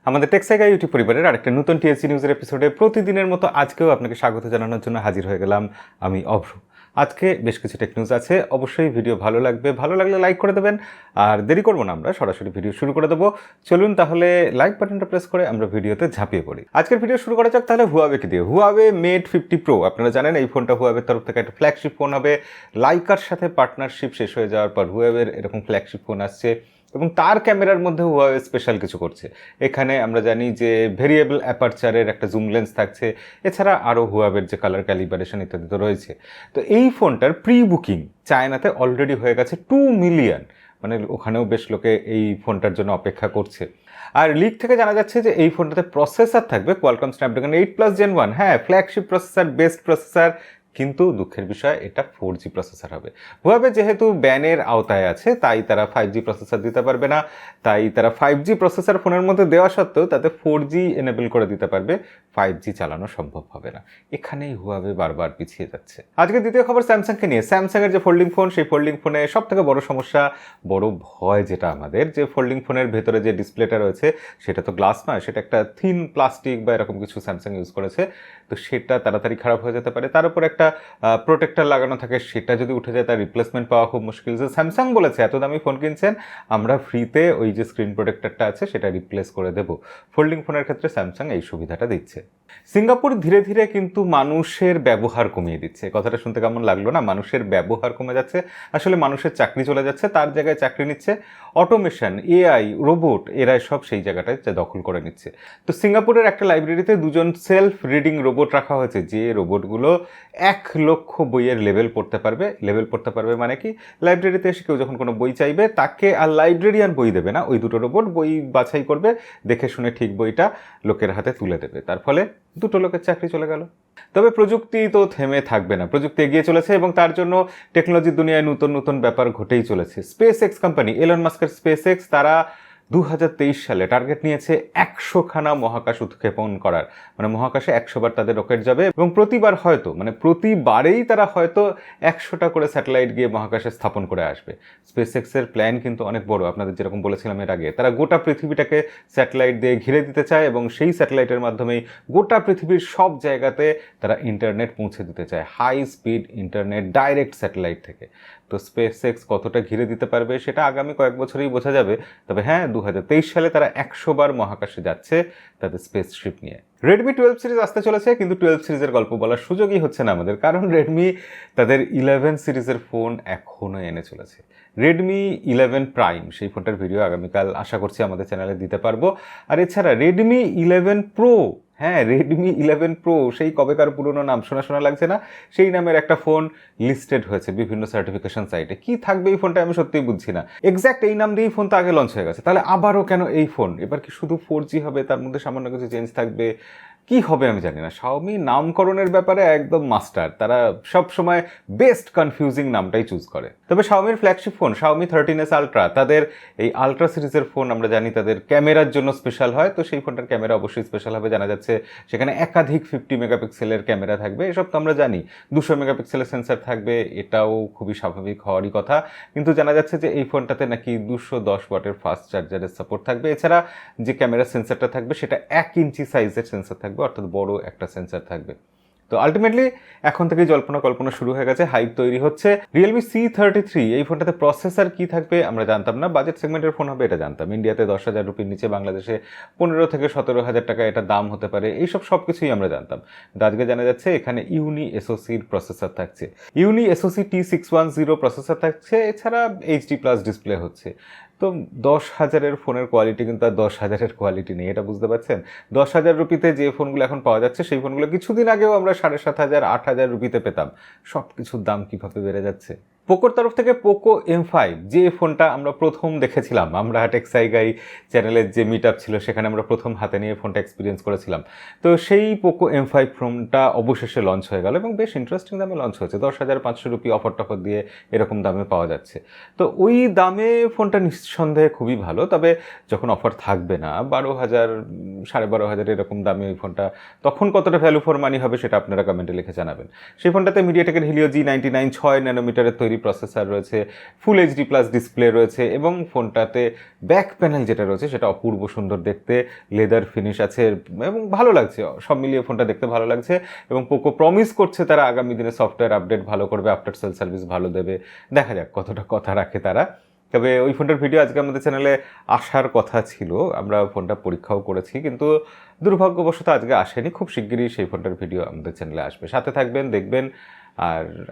আমাদের টেক্সাইগা ইউটিউব পরিবারের আরেকটা নতুন টিএসসি নিউজের এপিসোডে প্রতিদিনের মতো আজকেও আপনাকে স্বাগত জানানোর জন্য হাজির হয়ে গেলাম আমি অভ্র। আজকে বেশ কিছু টেক নিউজ আছে, অবশ্যই ভিডিও ভালো লাগলে লাইক করে দেবেন। আর দেরি করবো না, আমরা সরাসরি ভিডিও শুরু করে দেবো। চলুন তাহলে লাইক বাটনটা প্রেস করে আমরা ভিডিওতে ঝাঁপিয়ে পড়ি। আজকের ভিডিও শুরু করা যাক তাহলে হুয়াওয়েকে দিয়ে। হুয়াওয়ে মেট 50 প্রো, আপনারা জানেন এই ফোনটা হুয়াওয়ের তরফ থেকে একটা ফ্ল্যাগশিপ ফোন হবে। লাইকার সাথে পার্টনারশিপ শেষ হয়ে যাওয়ার পর হুয়াওয়ের এরকম ফ্ল্যাগশিপ ফোন আসছে এবং তার ক্যামেরার মধ্যে হুয়াওয়ে স্পেশাল কিছু করছে। এখানে আমরা জানি যে ভেরিয়েবল অ্যাপারচারের একটা জুম লেন্স থাকছে, এছাড়া আরও হুয়াওয়ের যে কালার ক্যালিব্রেশন ইত্যাদি তো রয়েছে। তো এই ফোনটার প্রি বুকিং চায়নাতে অলরেডি হয়ে গেছে 2 মিলিয়ন, মানে ওখানেও বেশ লোকে এই ফোনটার জন্য অপেক্ষা করছে। আর লিক থেকে জানা যাচ্ছে যে এই ফোনটাতে প্রসেসর থাকবে কোয়ালকম স্ন্যাপড্রাগন 8+ Gen 1, হ্যাঁ ফ্ল্যাগশিপ প্রসেসর, বেস্ট প্রসেসর, কিন্তু দুঃখের বিষয় এটা 4G প্রসেসর হবে। হুয়াওয়ে যেহেতু ব্যানের আওতায় আছে তাই তারা 5G প্রসেসর দিতে পারবে না, তাই তারা 5G প্রসেসর ফোনের মধ্যে দেওয়া সত্ত্বেও তাতে 4G এনেবল করে দিতে পারবে, 5G চালানো সম্ভব হবে না। এখানেই হুয়াওয়ে বারবার পিছিয়ে যাচ্ছে। আজকে দ্বিতীয় খবর স্যামসাংকে নিয়ে। স্যামসাংয়ের যে ফোল্ডিং ফোন, সেই ফোল্ডিং ফোনে সব থেকে বড় সমস্যা, বড় ভয় যেটা আমাদের, যে ফোল্ডিং ফোনের ভেতরে যে ডিসপ্লেটা রয়েছে সেটা তো গ্লাস নয়, সেটা একটা থিন প্লাস্টিক বা এরকম কিছু স্যামসাং ইউজ করেছে। তো সেটা তাড়াতাড়ি খারাপ হয়ে যেতে পারে। তার উপর একটা প্রোটেক্টর লাগানো থাকে, সেটা যদি উঠে যায় তার রিপ্লেসমেন্ট পাওয়া খুব মুশকিল। যে স্যামসাং বলেছে এত দামি ফোন কিনছেন, আমরা ফ্রিতে ওই যে স্ক্রিন প্রোটেক্টরটা আছে সেটা রিপ্লেস করে দেবো। ফোল্ডিং ফোনের ক্ষেত্রে স্যামসাং এই সুবিধাটা দিচ্ছে। সিঙ্গাপুর ধীরে ধীরে কিন্তু মানুষের ব্যবহার কমিয়ে দিচ্ছে। কথাটা শুনতে কেমন লাগলো না? মানুষের ব্যবহার কমে যাচ্ছে, আসলে মানুষের চাকরি চলে যাচ্ছে, তার জায়গায় চাকরি নিচ্ছে অটোমেশন, এআই, রোবট, এরাই সব সেই জায়গাটায় দখল করে নিচ্ছে। তো সিঙ্গাপুরের একটা লাইব্রেরিতে দুজন সেলফ রিডিং রোবট রাখা হয়েছে, যে রোবটগুলো 1,00,000 বইয়ের লেভেল পড়তে পারবে মানে কি, লাইব্রেরিতে এসে কেউ যখন কোনো বই চাইবে তাকে আর লাইব্রেরিয়ান বই দেবে না, ওই দুটো রোবট বই বাছাই করবে, দেখে শুনে ঠিক বইটা লোকের হাতে তুলে দেবে। তার ফলে দুটো লোকের চাকরি চলে গেল। তবে প্রযুক্তি তো থেমে থাকবে না, প্রযুক্তি এগিয়ে চলেছে এবং তার জন্য টেকনোলজির দুনিয়ায় নতুন নতুন ব্যাপার ঘটেই চলেছে। স্পেস এক্স কোম্পানি, এলন মাস্কের স্পেস এক্স, তারা 2023 সালে টার্গেট নিয়েছে 100খানা মহাকাশ উৎক্ষেপণ করার, মানে মহাকাশে 100বার তাদের রকেট যাবে এবং প্রতিবারেই তারা হয়তো 100টা করে স্যাটেলাইট গিয়ে মহাকাশে স্থাপন করে আসবে। স্পেস এক্সের প্ল্যান কিন্তু অনেক বড়, আপনাদের যেরকম বলেছিলাম এর আগে। তারা গোটা পৃথিবীটাকে স্যাটেলাইট দিয়ে ঘিরে দিতে চায় এবং সেই স্যাটেলাইটের মাধ্যমেই গোটা পৃথিবীর সব জায়গাতে তারা ইন্টারনেট পৌঁছে দিতে চায়, high speed internet direct satellite থেকে। তো স্পেস এক্স কতটা ঘিরে দিতে পারবে সেটা আগামী কয়েক বছরেই বোঝা যাবে। তবে হ্যাঁ, 2023 সালে তারা 100বার মহাকাশে যাচ্ছে তাদের স্পেসশিপ নিয়ে। রেডমি 12 সিরিজ আসতে চলেছে, কিন্তু 12 সিরিজের গল্প বলার সুযোগই হচ্ছে না আমাদের, কারণ রেডমি তাদের 11 সিরিজের ফোন এখনও এনে চলেছে। রেডমি 11 প্রাইম, সেই ফোনটার ভিডিও আগামীকাল আশা করছি আমাদের চ্যানেলে দিতে পারবো। আর এছাড়া রেডমি 11 প্রো, হ্যাঁ রেডমি 11 প্রো, সেই কবেকার পুরনো নাম, শোনা শোনা লাগছে না? সেই নামের একটা ফোন লিস্টেড হয়েছে বিভিন্ন সার্টিফিকেশন সাইটে। কি থাকবে এই ফোনটা আমি সত্যিই বুঝছি না। এক্স্যাক্ট এই নাম দিয়েই ফোন তো আগে লঞ্চ হয়ে গেছে, তাহলে আবারও কেন এই ফোন? এবার কি শুধু 4G হবে, তার মধ্যে সামান্য কিছু চেঞ্জ থাকবে? কি হবে আমি জানি না। শাওমি নামকরণের ব্যাপারে একদম মাস্টার, তারা সব সময় বেস্ট কনফিউজিং নামটাই চুজ করে। তবে শাওমির flagship phone Xiaomi 13s ultra, তাদের এই আলট্রা সিরিজের ফোন আমরা জানি তাদের ক্যামেরার জন্য স্পেশাল হয়, তো সেই ফোনটার ক্যামেরা অবশ্যই স্পেশাল হবে। জানা যাচ্ছে সেখানে একাধিক 50 মেগাপিক্সেলের ক্যামেরা থাকবে, এসব তো আমরা জানি। 200 মেগাপিক্সেলের সেন্সার থাকবে, এটাও খুবই স্বাভাবিক হওয়ারই কথা। কিন্তু জানা যাচ্ছে যে এই ফোনটাতে নাকি 210 ওয়াটের ফাস্ট চার্জারের সাপোর্ট থাকবে। এছাড়া যে ক্যামেরার সেন্সারটা থাকবে সেটা 1 ইঞ্চি সাইজের সেন্সার থাকবে, অর্থাৎ বড় একটা সেন্সার থাকবে। তো আলটিমেটলি এখন থেকে জল্পনা কল্পনা শুরু হয়ে গেছে, হাইপ তৈরি হচ্ছে। Realme C33, এই ফোনটাতে প্রসেসর কি থাকবে আমরা জানতাম না, বাজেট সেগমেন্টের ফোন হবে এটা জানতাম। ইন্ডিয়াতে 10,000 রুপির নিচে, বাংলাদেশে 15 থেকে 17,000 টাকা এটা দাম হতে পারে, এইসব সব কিছুই আমরা জানতাম। কিন্তু আজকে জানা যাচ্ছে এখানে ইউনি এসওসির প্রসেসর থাকছে, ইউনি এসওসি T610 প্রসেসর থাকছে, এছাড়া HD+ ডিসপ্লে হচ্ছে। তো 10,000-এর ফোনের কোয়ালিটি কিন্তু আর 10,000-এর কোয়ালিটি নেই, এটা বুঝতে পারছেন? 10,000 রুপিতে যে ফোনগুলো এখন পাওয়া যাচ্ছে সেই ফোনগুলো কিছুদিন আগেও আমরা 7,500, 8,000 রুপিতে পেতাম। সব কিছুর দাম কীভাবে বেড়ে যাচ্ছে। পোকোর তরফ থেকে Poco M5, যে ফোনটা আমরা প্রথম দেখেছিলাম, আমরা টেক্সাইগাই চ্যানেলের যে মিট আপ ছিল সেখানে আমরা প্রথম হাতে নিয়ে ফোনটা এক্সপিরিয়েন্স করেছিলাম। তো সেই Poco M5 ফোনটা অবশেষে লঞ্চ হয়ে গেল এবং বেশ ইন্টারেস্টিং দামে লঞ্চ হয়েছে। 10,500 রুপি অফার টফার দিয়ে এরকম দামে পাওয়া যাচ্ছে। তো ওই দামে ফোনটা নিঃসন্দেহে খুবই ভালো, তবে যখন অফার থাকবে না, 12,000 12,500 এরকম দামে ওই ফোনটা তখন কতটা ভ্যালু ফর মানি হবে সেটা আপনারা কমেন্টে লিখে জানাবেন। সেই ফোনটাতে মিডিয়াটেকের হিলিও G99 6 ন্যানোমিটারের তৈরি প্রসেসর রয়েছে, ফুল এইচডি প্লাস ডিসপ্লে রয়েছে এবং ফোনটাতে ব্যাক প্যানেল যেটা রয়েছে সেটা অপূর্ব সুন্দর দেখতে, লেদার ফিনিশ আছে এবং ভালো লাগছে, সব মিলিয়ে ফোনটা দেখতে ভালো লাগছে। এবং পোকো প্রমিস করছে তারা আগামী দিনে সফটওয়্যার আপডেট ভালো করবে, আফটার সেল সার্ভিস ভালো দেবে। দেখা যাক কতটা কথা রাখে তারা। তবে ওই ফোনটার ভিডিও আজকে আমাদের চ্যানেলে আসার কথা ছিল, আমরা ফোনটা পরীক্ষাও করেছি, কিন্তু দুর্ভাগ্যবশত আজকে আসেনি। খুব শিগগিরই সেই ফোনটার ভিডিও আমাদের চ্যানেলে আসবে, সাথে থাকবেন, দেখবেন।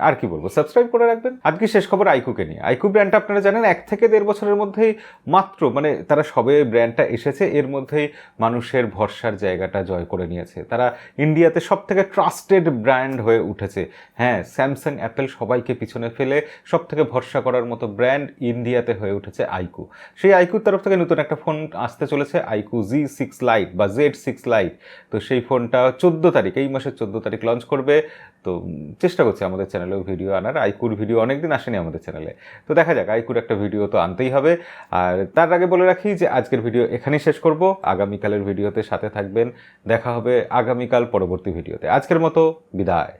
আর কি বলবো, সাবস্ক্রাইব করে রাখবেন। আজকে শেষ খবর iQooকে নিয়ে। iQoo ব্র্যান্ডটা আপনারা জানেন 1 থেকে 1.5 বছরের মধ্যেই মাত্র, মানে তারা সবে ব্র্যান্ডটা এসেছে, এর মধ্যেই মানুষের ভরসার জায়গাটা জয় করে নিয়েছে। তারা ইন্ডিয়াতে সব থেকে ট্রাস্টেড ব্র্যান্ড হয়ে উঠেছে। হ্যাঁ, স্যামসাং, অ্যাপেল সবাইকে পিছনে ফেলে সব থেকে ভরসা করার মতো ব্র্যান্ড ইন্ডিয়াতে হয়ে উঠেছে iQoo। সেই iQooর তরফ থেকে নতুন একটা ফোন আসতে চলেছে, iQoo Z6 Lite বা Z6 Lite। তো সেই ফোনটা 14 তারিখ, এই মাসের 14 তারিখ লঞ্চ করবে। তো চেষ্টা করছি আমাদের চ্যানেলেও ভিডিও আনার। iQooর ভিডিও অনেকদিন আসেনি আমাদের চ্যানেলে, তো দেখা যাক, iQooর একটা ভিডিও তো আনতেই হবে। আর তার আগে বলে রাখি যে আজকের ভিডিও এখানেই শেষ করব, আগামীকালের ভিডিওতে সাথে থাকবেন। দেখা হবে আগামীকাল পরবর্তী ভিডিওতে। আজকের মতো বিদায়।